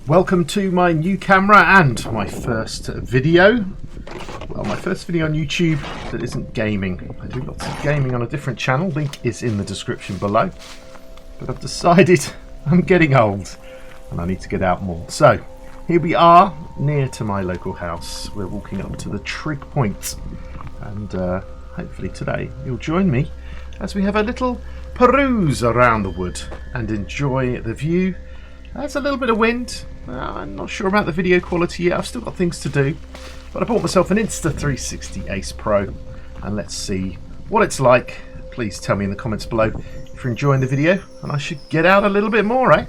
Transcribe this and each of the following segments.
Welcome to my new camera and my first video. Well, my first video on YouTube that isn't gaming. I do lots of gaming on a different channel, link is in the description below. But I've decided I'm getting old and I need to get out more. So here we are near to my local house. We're walking up to the trig point and hopefully today you'll join me as we have a little peruse around the wood and enjoy the view. There's a little bit of wind. I'm not sure about the video quality yet. I've still got things to do. But I bought myself an Insta360 Ace Pro. And let's see what it's like. Please tell me in the comments below if you're enjoying the video. And I should get out a little bit more, eh?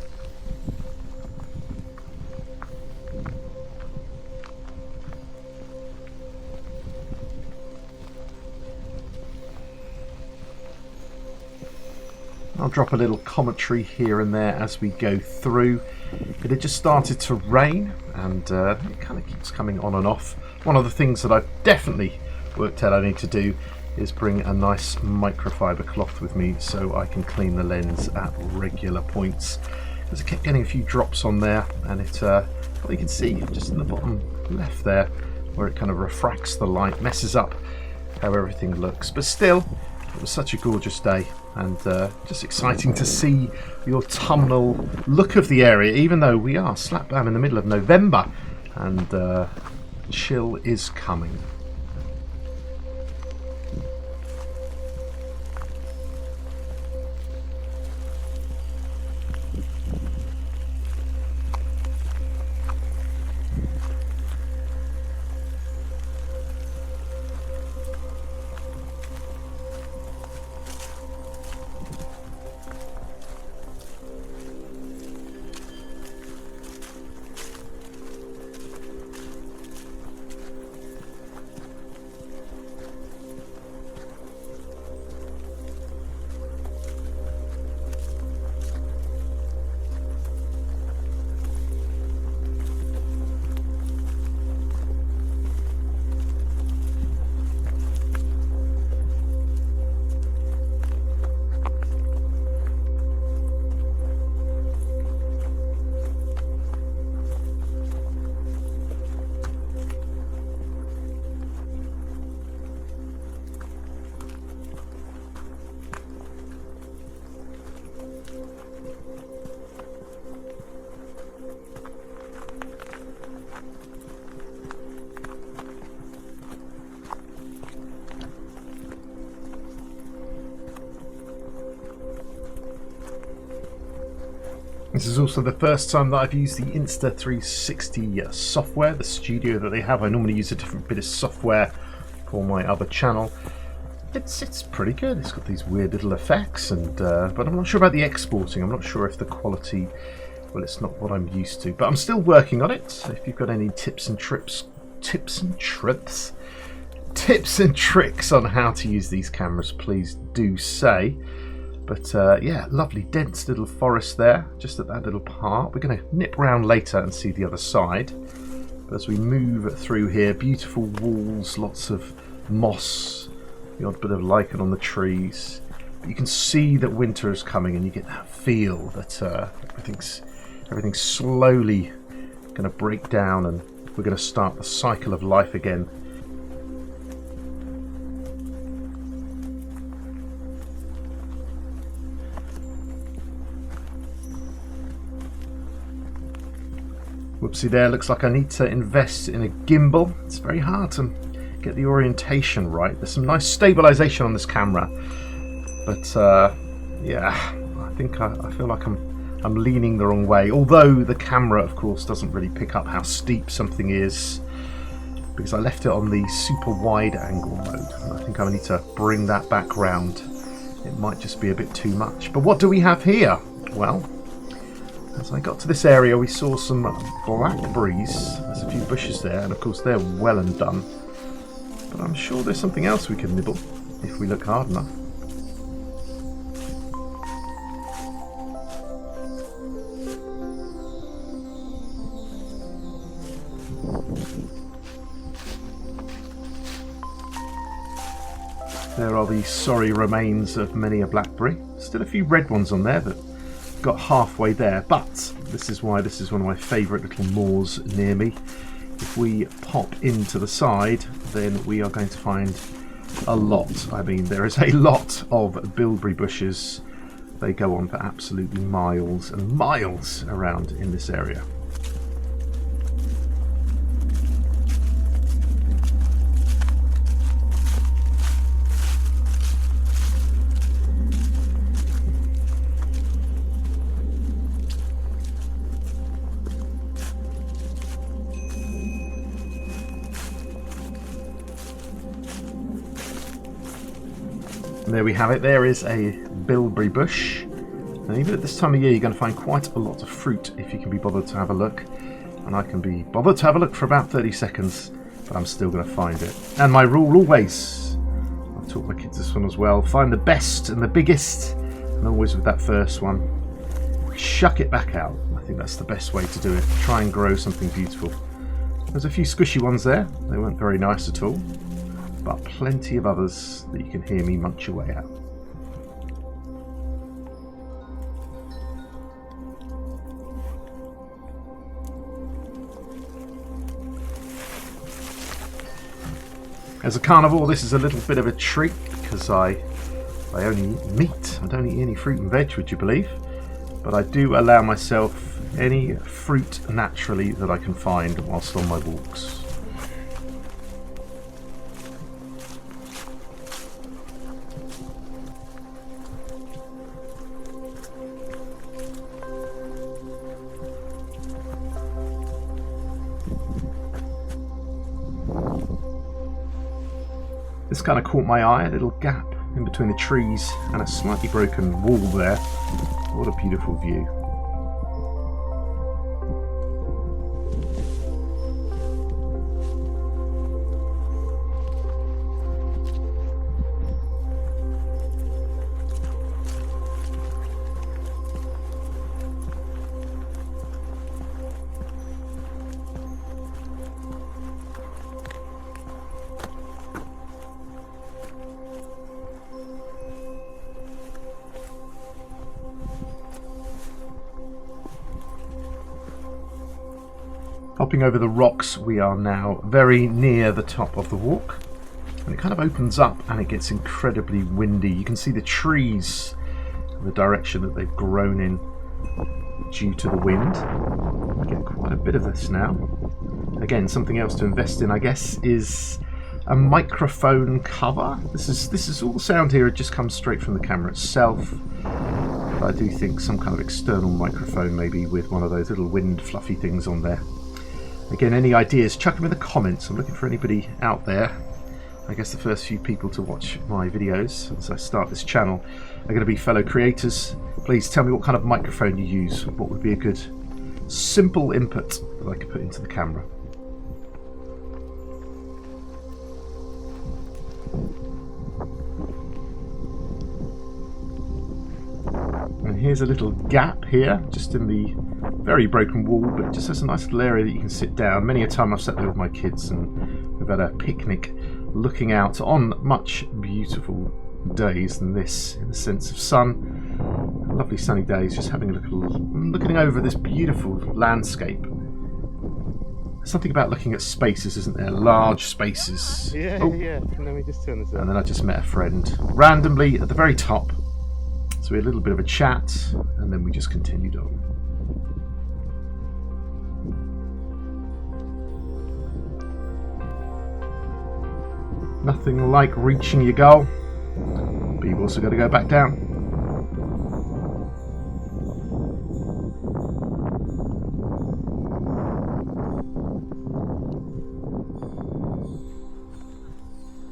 I'll drop a little commentary here and there as we go through. It had just started to rain and it kind of keeps coming on and off. One of the things that I've definitely worked out I need to do is bring a nice microfiber cloth with me so I can clean the lens at regular points. Because I kept getting a few drops on there and it, well, you can see just in the bottom left there where it kind of refracts the light, messes up how everything looks. But still, it was such a gorgeous day and just exciting to see the autumnal look of the area, even though we are slap bam in the middle of November and chill is coming. This is also the first time that I've used the Insta360 software, the studio that they have. I normally use a different bit of software for my other channel. It's pretty good. It's got these weird little effects, and but I'm not sure about the exporting. I'm not sure if the quality, well, it's not what I'm used to. But I'm still working on it. So if you've got any tips and tricks on how to use these cameras, please do say. But yeah, lovely dense little forest there, just at that little part. We're going to nip round later and see the other side. But as we move through here, beautiful walls, lots of moss, the odd bit of lichen on the trees. But you can see that winter is coming and you get that feel that everything's slowly going to break down and we're going to start the cycle of life again. Whoopsie there, looks like I need to invest in a gimbal. It's very hard to get the orientation right. There's some nice stabilization on this camera. But yeah, I think I feel like I'm leaning the wrong way. Although the camera, of course, doesn't really pick up how steep something is because I left it on the super wide angle mode. And I think I need to bring that back round. It might just be a bit too much. But what do we have here? Well, as I got to this area, we saw some blackberries. There's a few bushes there, and of course they're well and done. But I'm sure there's something else we can nibble if we look hard enough. There are the sorry remains of many a blackberry. Still a few red ones on there that got halfway there, but This is why this is one of my favourite little moors near me. If we pop into the side, then we are going to find a lot. I mean, there is a lot of bilberry bushes. They go on for absolutely miles and miles around in this area. And there we have it. There is a bilberry bush. And even at this time of year, you're going to find quite a lot of fruit if you can be bothered to have a look. And I can be bothered to have a look for about 30 seconds, but I'm still going to find it. And my rule always, I've taught my kids this one as well, find the best and the biggest, and always with that first one, chuck it back out. I think that's the best way to do it. Try and grow something beautiful. There's a few squishy ones there. They weren't very nice at all, but plenty of others that you can hear me munch away at. As a carnivore, this is a little bit of a treat because I only eat meat. I don't eat any fruit and veg, would you believe? But I do allow myself any fruit naturally that I can find whilst on my walks. This kind of caught my eye, a little gap in between the trees and a slightly broken wall there. What a beautiful view. Hopping over the rocks, we are now very near the top of the walk, and it kind of opens up and it gets incredibly windy. You can see the trees and the direction that they've grown in due to the wind. We get quite a bit of this now. Again, something else to invest in, I guess, is a microphone cover. This is all the sound here. It just comes straight from the camera itself. But I do think some kind of external microphone, maybe with one of those little wind fluffy things on there. Again, any ideas, chuck them in the comments. I'm looking for anybody out there. I guess the first few people to watch my videos as I start this channel are going to be fellow creators. Please tell me what kind of microphone you use. What would be a good simple input that I could put into the camera. And here's a little gap here, just in the very broken wall, but it just has a nice little area that you can sit down. Many a time I've sat there with my kids and we've had a picnic looking out on much beautiful days than this, in the sense of sun. Lovely sunny days, just having a look, looking over this beautiful landscape. There's something about looking at spaces, isn't there? Large spaces. Yeah, yeah. Let me just turn this on. And then I just met a friend randomly at the very top. So we had a little bit of a chat, and then we just continued on. Nothing like reaching your goal, but you've also got to go back down.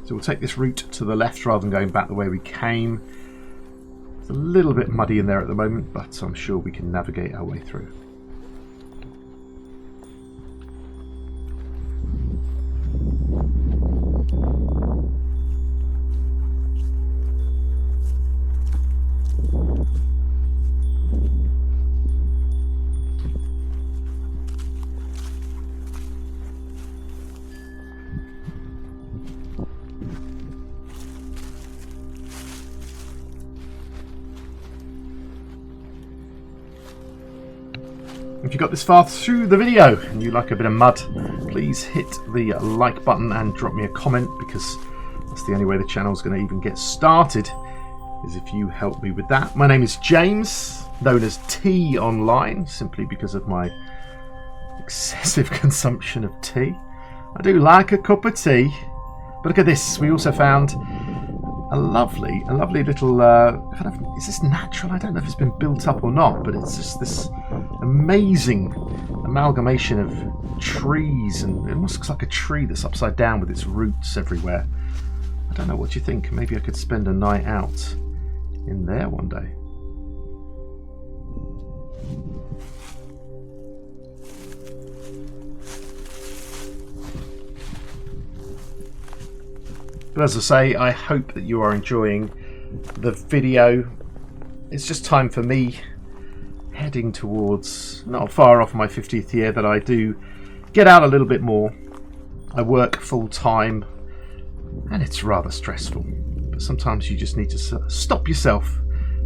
So we'll take this route to the left rather than going back the way we came. It's a little bit muddy in there at the moment, but I'm sure we can navigate our way through. you got this far through the video and you like a bit of mud, please hit the like button and drop me a comment, because that's the only way the channel's going to even get started, is if you help me with that. My name is James, known as Tea online, simply because of my excessive consumption of tea. I do like a cup of tea. But look at this, we also found a lovely little kind of, is this natural? I don't know if it's been built up or not, but it's just this amazing amalgamation of trees, and it almost looks like a tree that's upside down with its roots everywhere. I don't know, what do you think? Maybe I could spend a night out in there one day. But as I say, I hope that you are enjoying the video. It's just time for me, heading towards, not far off my 50th year, that I do get out a little bit more. I work full time and it's rather stressful. But sometimes you just need to stop yourself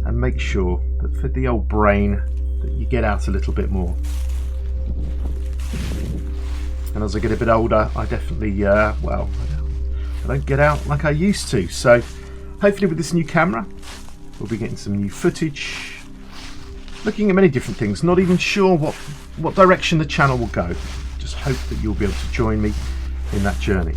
and make sure that for the old brain that you get out a little bit more. And as I get a bit older, I definitely, well, I don't get out like I used to. So hopefully with this new camera, we'll be getting some new footage, looking at many different things. Not even sure what direction the channel will go. Just hope that you'll be able to join me in that journey.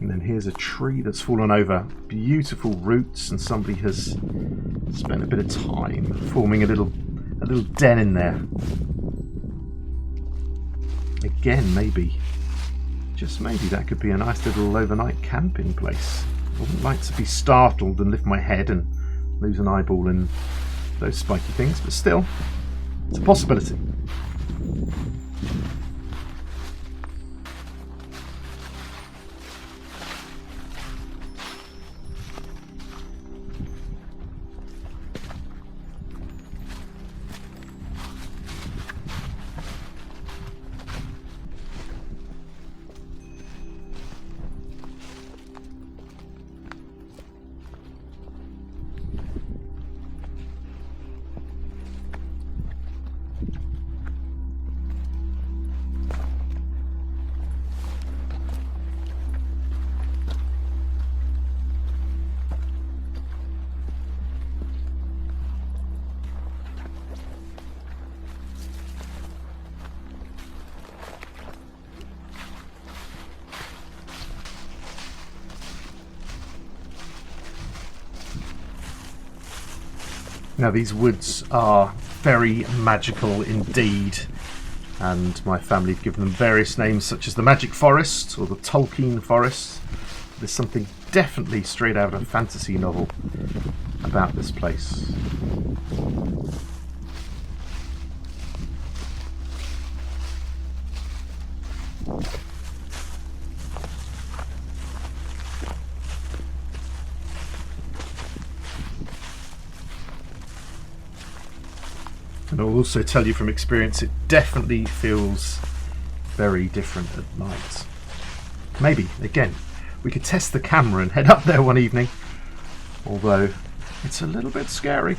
And then here's a tree that's fallen over, beautiful roots, and somebody has spent a bit of time forming a little den in there. Again, maybe, just maybe, that could be a nice little overnight camping place. I wouldn't like to be startled and lift my head and lose an eyeball and those spiky things, but still, it's a possibility. Now these woods are very magical indeed, and my family have given them various names such as the Magic Forest or the Tolkien Forest. There's something definitely straight out of a fantasy novel about this place. And I'll also tell you from experience, it definitely feels very different at night. Maybe, again, we could test the camera and head up there one evening, although it's a little bit scary.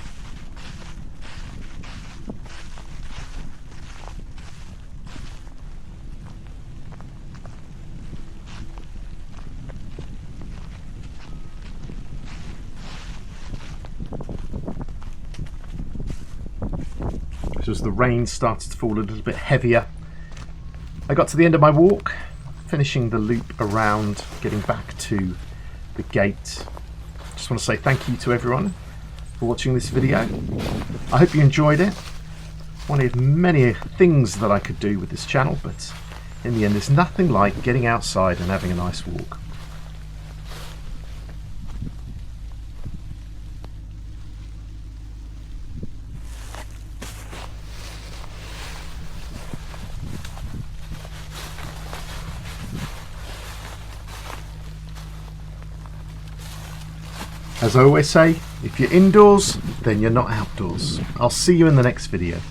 As the rain started to fall a little bit heavier, I got to the end of my walk, finishing the loop around, getting back to the gate. Just want to say thank you to everyone for watching this video. I hope you enjoyed it. One of many things that I could do with this channel, but in the end there's nothing like getting outside and having a nice walk. As I always say, if you're indoors, then you're not outdoors. I'll see you in the next video.